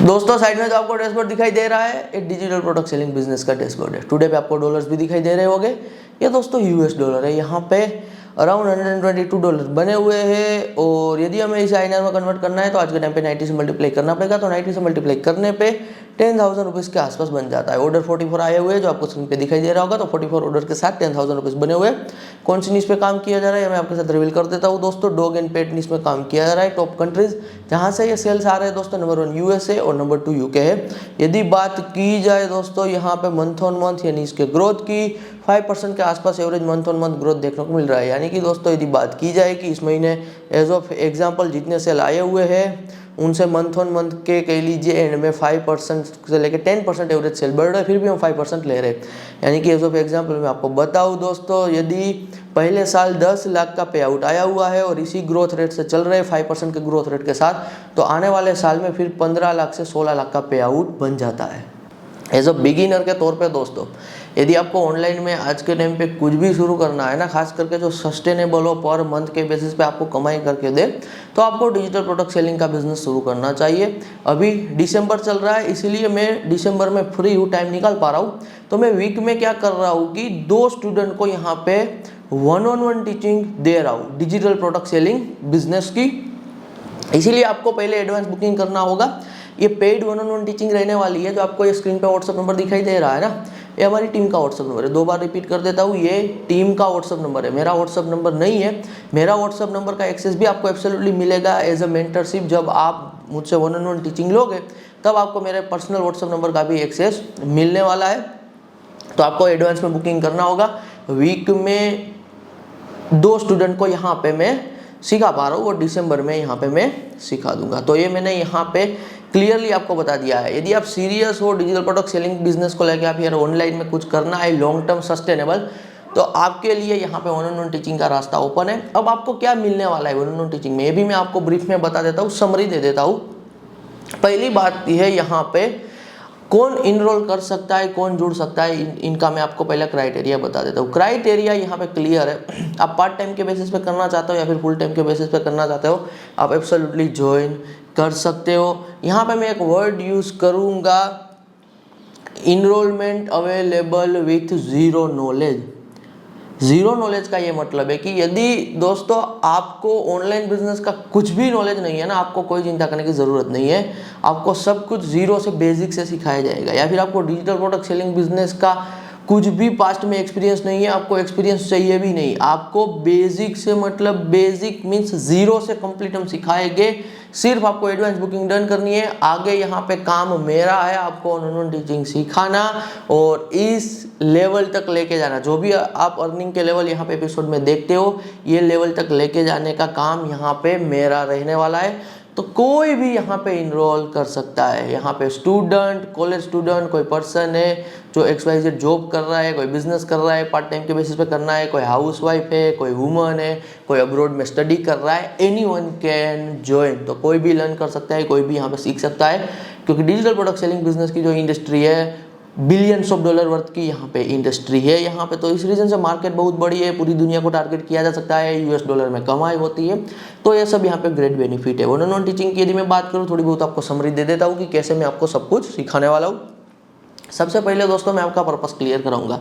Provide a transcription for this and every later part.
दोस्तों साइड में जो आपको डैशबोर्ड दिखाई दे रहा है ये डिजिटल प्रोडक्ट सेलिंग बिजनेस का डैशबोर्ड है। टुडे पे आपको डॉलर्स भी दिखाई दे रहे होंगे। ये दोस्तों यूएस डॉलर है, यहाँ पे अराउंड $122 बने हुए हैं। और यदि हमें इसे आईएनआर में कन्वर्ट करना है तो आज के टाइम पे 90 से मल्टीप्लाई करना पड़ेगा। तो 90 से मल्टीप्लाई करने पे 10,000 रुपीज़ के आसपास बन जाता है। ऑर्डर 44 आए हुए हैं जो आपको स्क्रीन पे दिखाई दे रहा होगा। तो 44 ऑर्डर के साथ 10,000 रुपीज़ बने हुए। कौन सी नीश पे काम किया जा रहा है मैं आपके साथ रिवील कर देता हूँ दोस्तों। डॉग एंड पेट नीश में काम किया जा रहा है। टॉप कंट्रीज जहाँ से ये सेल्स आ रहे हैं दोस्तों, नंबर 1 यूएसए और नंबर 2 यूके है। यदि बात की जाए दोस्तों यहाँ पे मंथ ऑन मंथ यानी इसके ग्रोथ की 5% के आसपास average month on month growth देखने को मिल रहा है। यानी कि दोस्तों यदि बात की जाए कि इस महीने एज ऑफ एग्जांपल जितने सेल आए हुए हैं उनसे मंथ ऑन मंथ के कह लीजिए एंड में 5% से लेकर 10% एवरेज सेल बढ़ रहा है, फिर भी हम 5% ले रहे हैं। यानी कि एज ऑफ एग्जांपल मैं आपको बताऊं दोस्तों, यदि पहले साल 10 लाख का पे आउट आया हुआ है और इसी ग्रोथ रेट से चल रहे 5% के ग्रोथ रेट के साथ, तो आने वाले साल में फिर 15 लाख से 16 लाख का पे आउट बन जाता है। एज अ बिगिनर के तौर पे दोस्तों, यदि आपको ऑनलाइन में आज के टाइम पे कुछ भी शुरू करना है ना, खास करके जो सस्टेनेबल हो, पर मंथ के बेसिस पे आपको कमाई करके दे, तो आपको डिजिटल प्रोडक्ट सेलिंग का बिजनेस शुरू करना चाहिए। अभी दिसंबर चल रहा है, इसीलिए मैं दिसंबर में फ्री हूँ, टाइम निकाल पा रहा हूँ। तो मैं वीक में क्या कर रहा हूँ कि 2 स्टूडेंट को यहाँ पे 1-on-1 टीचिंग दे रहा हूँ डिजिटल प्रोडक्ट सेलिंग बिजनेस की। इसीलिए आपको पहले एडवांस बुकिंग करना होगा। ये पेड 1-on-1 टीचिंग रहने वाली है। जो आपको ये स्क्रीन पे व्हाट्सअप नंबर दिखाई दे रहा है ना, ये हमारी टीम का व्हाट्सअप नंबर है। 2 बार रिपीट कर देता हूँ, ये टीम का व्हाट्सअप नंबर है, मेरा व्हाट्सअप नंबर नहीं है। मेरा व्हाट्सअप नंबर का एक्सेस भी आपको एब्सोल्युटली मिलेगा एज अ मेंटरशिप। जब आप मुझसे 1-on-1 टीचिंग लोगे तब आपको मेरे पर्सनल व्हाट्सअप नंबर का भी एक्सेस मिलने वाला है। तो आपको एडवांस में बुकिंग करना होगा। वीक में 2 स्टूडेंट को यहाँ पे मैं सिखा पा रहा हूँ और दिसंबर में यहाँ पे मैं सिखा दूंगा। तो ये मैंने यहाँ पे क्लियरली आपको बता दिया है। यदि आप सीरियस हो डिजिटल प्रोडक्ट सेलिंग बिजनेस को लेकर, आप यार ऑनलाइन में कुछ करना है लॉन्ग टर्म सस्टेनेबल, तो आपके लिए यहाँ पे 1-on-1 टीचिंग का रास्ता ओपन है। अब आपको क्या मिलने वाला है 1-on-1 टीचिंग में, ये भी मैं आपको ब्रीफ में बता देता हूँ, समरी दे देता हूँ। पहली बात यह है यहाँ पे कौन इनरोल कर सकता है, कौन जुड़ सकता है, इनका मैं आपको पहला क्राइटेरिया बता देता हूँ। क्राइटेरिया यहाँ पे क्लियर है। आप पार्ट टाइम के बेसिस पे करना चाहते हो या फिर फुल टाइम के बेसिस पे करना चाहते हो, आप एब्सोल्युटली ज्वाइन कर सकते हो। यहाँ पे मैं एक वर्ड यूज करूँगा, enrolment available with zero knowledge. Zero knowledge का ये मतलब है कि यदि दोस्तों आपको ऑनलाइन बिजनेस का कुछ भी नॉलेज नहीं है ना, आपको कोई चिंता करने की ज़रूरत नहीं है। आपको सब कुछ जीरो से बेसिक से सिखाया जाएगा। या फिर आपको डिजिटल प्रोडक्ट सेलिंग बिजनेस का कुछ भी पास्ट में एक्सपीरियंस नहीं है, आपको एक्सपीरियंस चाहिए भी नहीं, आपको बेसिक से मतलब बेसिक मीन्स जीरो से कंप्लीट हम सिखाएंगे। सिर्फ आपको एडवांस बुकिंग डन करनी है। आगे यहाँ पे काम मेरा है, आपको ऑनलाइन टीचिंग सिखाना और इस लेवल तक लेके जाना। जो भी आप अर्निंग के लेवल यहाँ पे एपिसोड में देखते हो, ये लेवल तक लेके जाने का काम यहाँ पे मेरा रहने वाला है। तो कोई भी यहाँ पे इनरोल कर सकता है। यहाँ पे स्टूडेंट, कॉलेज स्टूडेंट, कोई पर्सन है जो XYZ जॉब कर रहा है, कोई बिजनेस कर रहा है, पार्ट टाइम के बेसिस पे करना है, कोई हाउसवाइफ है, कोई वुमन है, कोई अब्रॉड में स्टडी कर रहा है, एनीवन कैन ज्वाइन। तो कोई भी लर्न कर सकता है, कोई भी यहाँ पे सीख सकता है। क्योंकि डिजिटल प्रोडक्ट सेलिंग बिजनेस की जो इंडस्ट्री है, बिलियंस ऑफ डॉलर वर्थ की यहाँ पे इंडस्ट्री है यहाँ पे। तो इस रीजन से मार्केट बहुत बड़ी है, पूरी दुनिया को टारगेट किया जा सकता है, US डॉलर में कमाई होती है। तो ये सब यहाँ पे ग्रेट बेनिफिट है। 1-on-1 टीचिंग की यदि मैं बात करूँ, थोड़ी बहुत आपको समरी दे देता हूँ कि कैसे मैं आपको सब कुछ सिखाने वाला हूँ। सबसे पहले दोस्तों मैं आपका पर्पस क्लियर कराऊंगा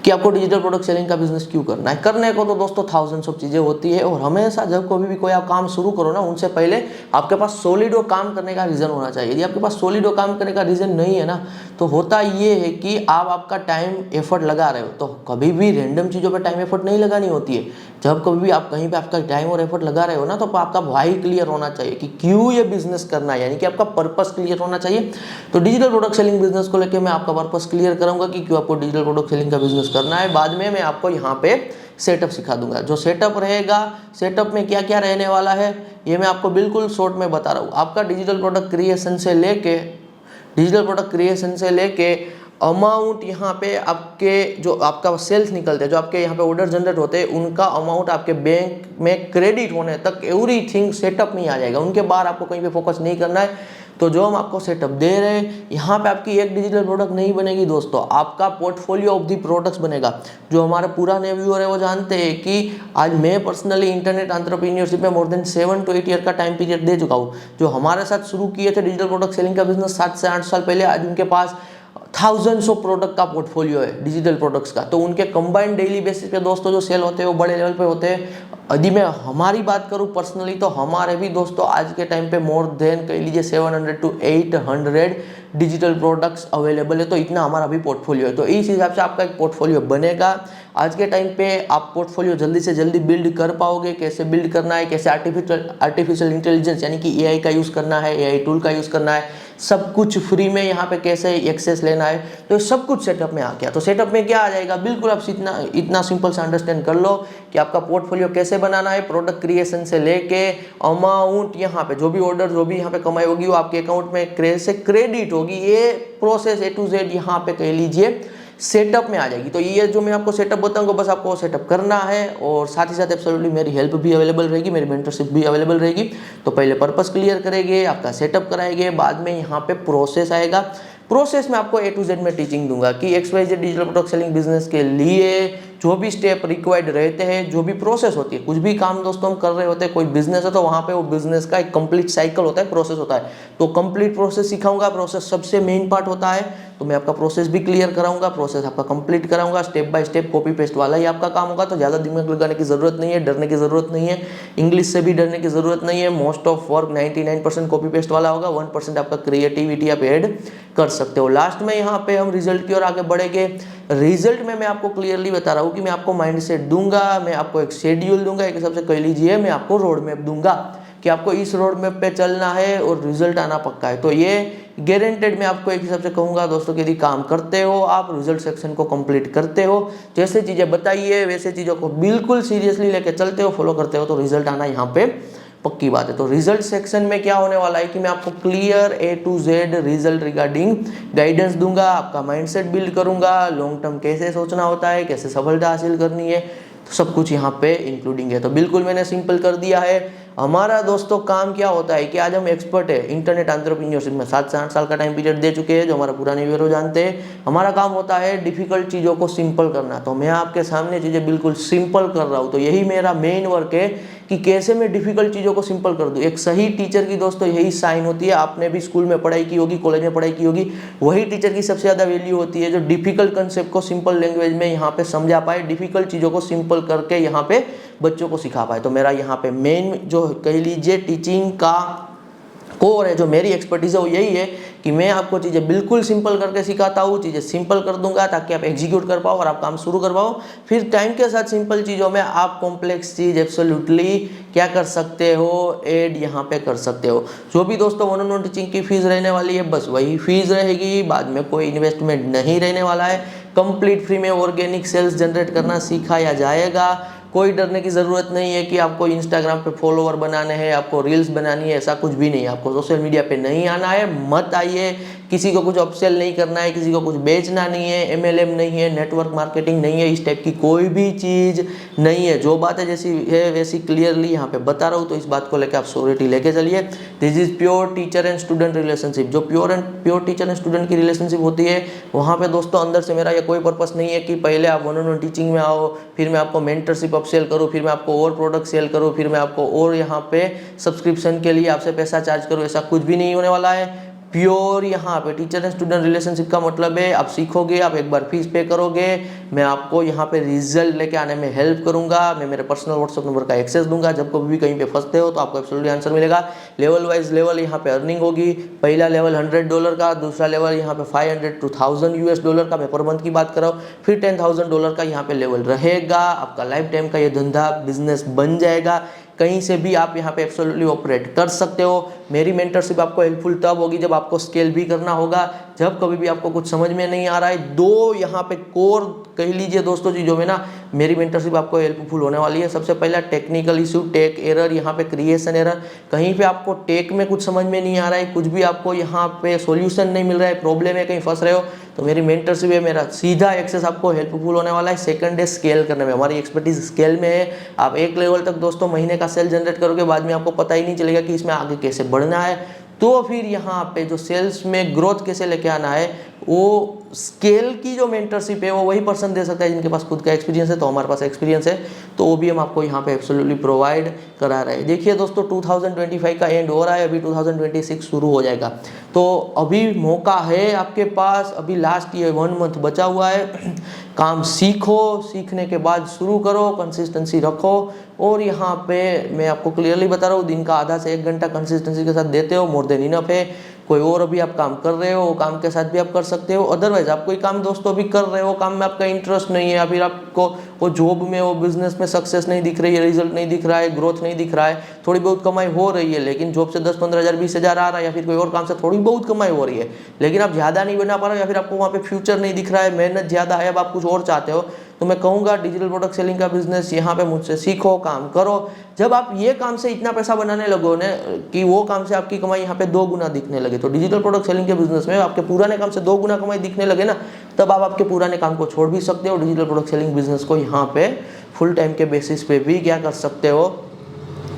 कि आपको डिजिटल प्रोडक्ट सेलिंग का बिजनेस क्यों करना है। करने को तो दोस्तों थाउजेंड्स ऑफ चीज़ें होती है, और हमेशा जब कभी भी कोई आप काम शुरू करो ना, उनसे पहले आपके पास सॉलिड और काम करने का रीज़न होना चाहिए। यदि आपके पास सॉलिड और काम करने का रीज़न नहीं है ना, तो होता ये है कि आप आपका टाइम एफर्ट लगा रहे हो। तो कभी भी रैंडम चीज़ों पर टाइम एफर्ट नहीं लगानी होती है। जब कभी भी आप कहीं पे आपका टाइम और एफर्ट लगा रहे हो ना, तो आपका वाई क्लियर होना चाहिए कि क्यों ये बिजनेस करना है, यानी कि आपका पर्पस क्लियर होना चाहिए। तो डिजिटल प्रोडक्ट सेलिंग बिजनेस को लेकर मैं आपका पर्पस क्लियर करूंगा कि क्यों आपको डिजिटल प्रोडक्ट सेलिंग का बिजनेस करना है। बाद में मैं आपको यहाँ पे सेटअप सिखा दूंगा। जो सेटअप रहेगा, सेटअप में क्या क्या रहने वाला है, ये मैं आपको बिल्कुल शॉर्ट में बता रहा हूँ। आपका डिजिटल प्रोडक्ट क्रिएशन से लेके अमाउंट यहाँ पे आपके जो आपका सेल्स निकलते हैं, जो आपके यहाँ पे ऑर्डर जनरेट होते हैं, उनका अमाउंट आपके बैंक में क्रेडिट होने तक एवरीथिंग सेटअप में ही आ जाएगा। उनके बाहर आपको कहीं पे फोकस नहीं करना है। तो जो हम आपको सेटअप दे रहे हैं, यहाँ पे आपकी एक डिजिटल प्रोडक्ट नहीं बनेगी दोस्तों, आपका पोर्टफोलियो ऑफ दी प्रोडक्ट्स बनेगा। जो हमारे पुराने व्यूअर है वो जानते हैं कि आज मैं पर्सनली इंटरनेट एंटरप्रेन्योरशिप में मोर देन 7 to 8 ईयर का टाइम पीरियड दे चुका हूँ। जो हमारे साथ शुरू किए थे डिजिटल प्रोडक्ट सेलिंग का बिजनेस 7 से 8 साल पहले, आज उनके पास थाउजेंड्स ऑफ प्रोडक्ट का पोर्टफोलियो है डिजिटल प्रोडक्ट्स का। तो उनके कंबाइंड डेली बेसिस पे दोस्तों जो सेल होते हैं वो बड़े लेवल पे होते हैं। यदि मैं हमारी बात करूं पर्सनली, तो हमारे भी दोस्तों आज के टाइम पे मोर देन कह लीजिए 700 to 800 डिजिटल प्रोडक्ट्स अवेलेबल है। तो इतना हमारा भी पोर्टफोलियो है। तो इस हिसाब से आपका एक पोर्टफोलियो बनेगा। आज के टाइम पे आप पोर्टफोलियो जल्दी से जल्दी बिल्ड कर पाओगे। कैसे बिल्ड करना है, कैसे आर्टिफिशियल इंटेलिजेंस यानी कि एआई का यूज़ करना है, एआई टूल का यूज़ करना है, सब कुछ फ्री में यहाँ पे कैसे एक्सेस लेना है, तो सब कुछ सेटअप में आ गया। तो सेटअप में क्या आ जाएगा, बिल्कुल आप इतना सिंपल से अंडरस्टैंड कर लो कि आपका पोर्टफोलियो कैसे बनाना है। प्रोडक्ट क्रिएशन से लेके अमाउंट, यहाँ पे जो भी ऑर्डर, जो भी यहाँ पे कमाई होगी वो आपके अकाउंट में कैसे क्रेडिट होगी, ये प्रोसेस A to Z यहाँ पे कह लीजिए सेटअप में आ जाएगी। तो ये जो मैं आपको सेटअप बताऊंगा बस आपको सेटअप करना है, और साथ ही साथ एब्सोल्युटली मेरी हेल्प भी अवेलेबल रहेगी, मेरी मेंटरशिप भी अवेलेबल रहेगी। तो पहले पर्पस क्लियर करेंगे, आपका सेटअप कराएंगे, बाद में यहाँ पे प्रोसेस आएगा। प्रोसेस में आपको A to Z में टीचिंग दूंगा कि XYZ digital product selling business के लिए जो भी स्टेप रिक्वायर्ड रहते हैं, जो भी प्रोसेस होती है, कुछ भी काम दोस्तों हम कर रहे होते हैं, कोई बिजनेस है तो वहाँ पे वो बिजनेस का एक कंप्लीट साइकिल होता है, प्रोसेस होता है। तो कंप्लीट प्रोसेस सिखाऊंगा। प्रोसेस सबसे मेन पार्ट होता है, तो मैं आपका प्रोसेस भी क्लियर कराऊंगा, प्रोसेस आपका कंप्लीट कराऊंगा, step by step copy paste वाला ही आपका काम होगा। तो ज़्यादा दिमाग लगाने की जरूरत नहीं है, डरने की जरूरत नहीं है, इंग्लिश से भी डरने की जरूरत नहीं है। Most of work 99% copy paste वाला होगा, 1% आपका क्रिएटिविटी आप ऐड कर सकते हो। लास्ट में यहाँ पे हम रिजल्ट की ओर आगे बढ़ेंगे। रिजल्ट में मैं आपको क्लियरली बता रहा हूँ कि मैं आपको माइंडसेट दूंगा, मैं आपको एक शेड्यूल दूंगा, एक हिसाब से कह लीजिए मैं आपको रोड मैप दूंगा कि आपको इस रोड मैप पे चलना है और रिजल्ट आना पक्का है। तो ये गारंटेड मैं आपको एक हिसाब से कहूंगा दोस्तों कि यदि काम करते हो आप, रिजल्ट सेक्शन को कंप्लीट करते हो, जैसे चीजें बताइए वैसे चीजों को बिल्कुल सीरियसली लेके चलते हो, फॉलो करते हो, तो रिजल्ट आना यहाँ पे पक्की बात है। तो रिजल्ट सेक्शन में क्या होने वाला है कि मैं आपको clear A to Z result regarding guidance दूंगा, आपका माइंडसेट बिल्ड करूंगा, लॉन्ग टर्म कैसे सोचना होता है, कैसे सफलता हासिल करनी है, तो सब कुछ यहाँ पे इंक्लूडिंग है। तो बिल्कुल मैंने सिंपल कर दिया है। हमारा दोस्तों काम क्या होता है कि आज हम एक्सपर्ट है इंटरनेट एंटरप्रेन्योरशिप में, 7 से 8 साल का टाइम पीरियड दे चुके हैं, जो हमारा पुराने व्यूअर जानते हैं। हमारा काम होता है डिफिकल्ट चीज़ों को सिंपल करना। तो मैं आपके सामने चीज़ें बिल्कुल सिंपल कर रहा हूँ। तो यही मेरा मेन वर्क है कि कैसे मैं डिफिकल्ट चीज़ों को सिंपल कर दूँ। एक सही टीचर की दोस्तों यही साइन होती है। आपने भी स्कूल में पढ़ाई की होगी, कॉलेज में पढ़ाई की होगी, वही टीचर की सबसे ज़्यादा वैल्यू होती है जो डिफिकल्ट कंसेप्ट को सिंपल लैंग्वेज में यहाँ पे समझा पाए, डिफिकल्ट चीज़ों को सिंपल करके यहाँ पे बच्चों को सिखा पाए। तो मेरा यहाँ पे मेन जो कह लीजिए टीचिंग का कोर है, जो मेरी एक्सपर्टीज है वो यही है कि मैं आपको चीज़ें बिल्कुल सिंपल करके सिखाता हूँ, चीज़ें सिंपल कर दूंगा ताकि आप एग्जीक्यूट कर पाओ और आप काम शुरू कर पाओ। फिर टाइम के साथ सिंपल चीज़ों में आप कॉम्प्लेक्स चीज़ एब्सोल्युटली क्या कर सकते हो, ऐड यहाँ पे कर सकते हो। जो भी दोस्तों 1-on-1 टीचिंग की फीस रहने वाली है बस वही फीस रहेगी, बाद में कोई इन्वेस्टमेंट नहीं रहने वाला है। कंप्लीट फ्री में ऑर्गेनिक सेल्स जनरेट करना सिखाया जाएगा। कोई डरने की ज़रूरत नहीं है कि आपको इंस्टाग्राम पे फॉलोवर बनाने हैं, आपको रील्स बनानी है, ऐसा कुछ भी नहीं है। आपको सोशल मीडिया पे नहीं आना है, मत आइए। किसी को कुछ अपसेल नहीं करना है, किसी को कुछ बेचना नहीं है, MLM नहीं है, नेटवर्क मार्केटिंग नहीं है, इस टाइप की कोई भी चीज़ नहीं है। जो बात है जैसी है वैसी क्लियरली यहाँ पे बता रहा हूँ, तो इस बात को लेकर आप श्योरिटी लेके चलिए। This is pure teacher and student relationship. जो प्योर टीचर एंड स्टूडेंट की रिलेशनशिप होती है वहाँ पे दोस्तों अंदर से मेरा ये कोई पर्पस नहीं है कि पहले आप 1-on-1 टीचिंग में आओ, फिर मैं आपको मेंटरशिप अपसेल करूँ, फिर मैं आपको और प्रोडक्ट सेल करूँ, फिर मैं आपको और यहाँ पे सब्सक्रिप्शन के लिए आपसे पैसा चार्ज करूँ। ऐसा कुछ भी नहीं होने वाला है। प्योर यहाँ पे टीचर एंड स्टूडेंट रिलेशनशिप का मतलब है आप सीखोगे, आप एक बार फीस पे करोगे, मैं आपको यहाँ पे रिजल्ट लेके आने में हेल्प करूंगा। मैं मेरे पर्सनल व्हाट्सएप नंबर का एक्सेस दूंगा। जब कभी भी कहीं पे फंसते हो तो आपको एब्सोल्युटली आंसर मिलेगा। लेवल वाइज लेवल यहाँ पे अर्निंग होगी। पहला लेवल $100 का, दूसरा लेवल यहाँ पे $500 to $1000 का, मैं पर मंथ की बात कर रहा हूँ। फिर $10,000 का यहाँ पे लेवल रहेगा। आपका लाइफ टाइम का ये धंधा बिजनेस बन जाएगा। कहीं से भी आप यहाँ पे एब्सोल्युटली ऑपरेट कर सकते हो। मेरी मेंटरशिप आपको हेल्पफुल तब होगी जब आपको स्केल भी करना होगा। जब कभी भी आपको कुछ समझ में नहीं आ रहा है, दो यहाँ पे कोर कह लीजिए दोस्तों चीज़ों में ना मेरी मेंटरशिप आपको हेल्पफुल होने वाली है। सबसे पहला टेक्निकल इशू, टेक एरर, यहाँ पे क्रिएशन एरर। कहीं पे आपको टेक में कुछ समझ में नहीं आ रहा है, कुछ भी आपको यहाँ पे सॉल्यूशन नहीं मिल रहा है, प्रॉब्लम है, कहीं फंस रहे हो, तो मेरी मेंटरशिप है, मेरा सीधा एक्सेस आपको हेल्पफुल होने वाला है। सेकंड है स्केल करने में, हमारी एक्सपर्टीज स्केल में है। आप एक लेवल तक दोस्तों महीने का सेल जनरेट करोगे, बाद में आपको पता ही नहीं चलेगा कि इसमें आगे कैसे बढ़ना है। तो फिर यहाँ पे जो सेल्स में ग्रोथ कैसे लेके आना है, वो स्केल की जो मेंटरशिप है वो वही पर्सन दे सकता है जिनके पास खुद का एक्सपीरियंस है। तो हमारे पास एक्सपीरियंस है, तो वो भी हम आपको यहाँ पे एब्सोल्युटली प्रोवाइड करा रहे हैं। देखिए दोस्तों, 2025 का एंड हो रहा है, अभी 2026 शुरू हो जाएगा। तो अभी मौका है आपके पास, अभी लास्ट ये 1 मंथ बचा हुआ है। काम सीखो, सीखने के बाद शुरू करो, कंसिस्टेंसी रखो। और यहाँ पे मैं आपको क्लियरली बता रहा हूँ, दिन का आधा से 1 घंटा कंसिस्टेंसी के साथ देते हो, मोर देन इनफ है। कोई और अभी आप काम कर रहे हो, वो काम के साथ भी आप कर सकते हो। अदरवाइज आप कोई काम दोस्तों अभी कर रहे हो, काम में आपका इंटरेस्ट नहीं है, या फिर आपको वो जॉब में, वो बिजनेस में सक्सेस नहीं दिख रही है, रिजल्ट नहीं दिख रहा है, ग्रोथ नहीं दिख रहा है, थोड़ी बहुत कमाई हो रही है लेकिन जॉब से 10-15 हज़ार 20 हज़ार आ रहा है, या फिर कोई और काम से थोड़ी बहुत कमाई हो रही है लेकिन आप ज़्यादा नहीं बना पा रहे हो, या फिर आपको वहाँ पे फ्यूचर नहीं दिख रहा है, मेहनत ज़्यादा है, अब आप कुछ और चाहते हो, तो मैं कहूँगा डिजिटल प्रोडक्ट सेलिंग का बिजनेस यहाँ पे मुझसे सीखो, काम करो। जब आप ये काम से इतना पैसा बनाने लगो ना कि वो काम से आपकी कमाई यहाँ पे 2 गुना दिखने लगे, तो डिजिटल प्रोडक्ट सेलिंग के बिजनेस में आपके पुराने काम से 2 गुना कमाई दिखने लगे ना, तब आप आपके पुराने काम को छोड़ भी सकते हो, डिजिटल प्रोडक्ट सेलिंग बिजनेस को यहाँ पे फुल टाइम के बेसिस पे भी क्या कर सकते हो,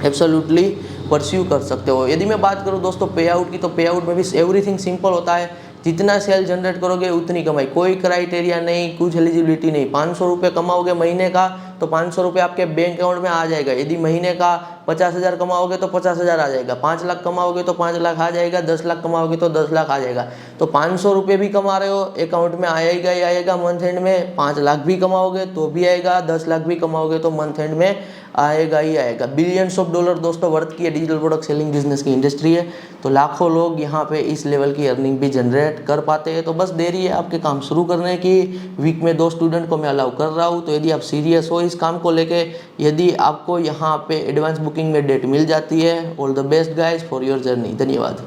एब्सोल्युटली परस्यू कर सकते हो। यदि मैं बात करूँ दोस्तों पे आउट की, तो पे आउट में भी एवरीथिंग सिंपल होता है। जितना सेल जनरेट करोगे उतनी कमाई, कोई क्राइटेरिया नहीं, कुछ एलिजिबिलिटी नहीं। 500 रुपये कमाओगे महीने का तो 500 रुपये आपके बैंक अकाउंट में आ जाएगा। यदि महीने का 50 हज़ार कमाओगे तो 50 हज़ार आ जाएगा। 5 लाख कमाओगे तो 5 लाख आ जाएगा। 10 लाख कमाओगे तो 10 लाख आ जाएगा। तो 500 रुपये भी कमा रहे हो, अकाउंट में आएगा ही आएगा मंथ एंड में। 5 लाख भी कमाओगे तो भी आएगा, 10 लाख भी कमाओगे तो मंथ एंड में आएगा ही आएगा। बिलियंस ऑफ डॉलर दोस्तों वर्थ की डिजिटल प्रोडक्ट सेलिंग बिजनेस की इंडस्ट्री है। तो लाखों लोग यहाँ पे इस लेवल की अर्निंग भी जनरेट कर पाते हैं। तो बस देरी है आपके काम शुरू करने की। वीक में 2 स्टूडेंट को मैं अलाउ कर रहा हूँ। तो यदि आप सीरियस हो इस काम को लेके, यदि आपको यहाँ पे एडवांस बुकिंग में डेट मिल जाती है, all the best guys for your journey. धन्यवाद।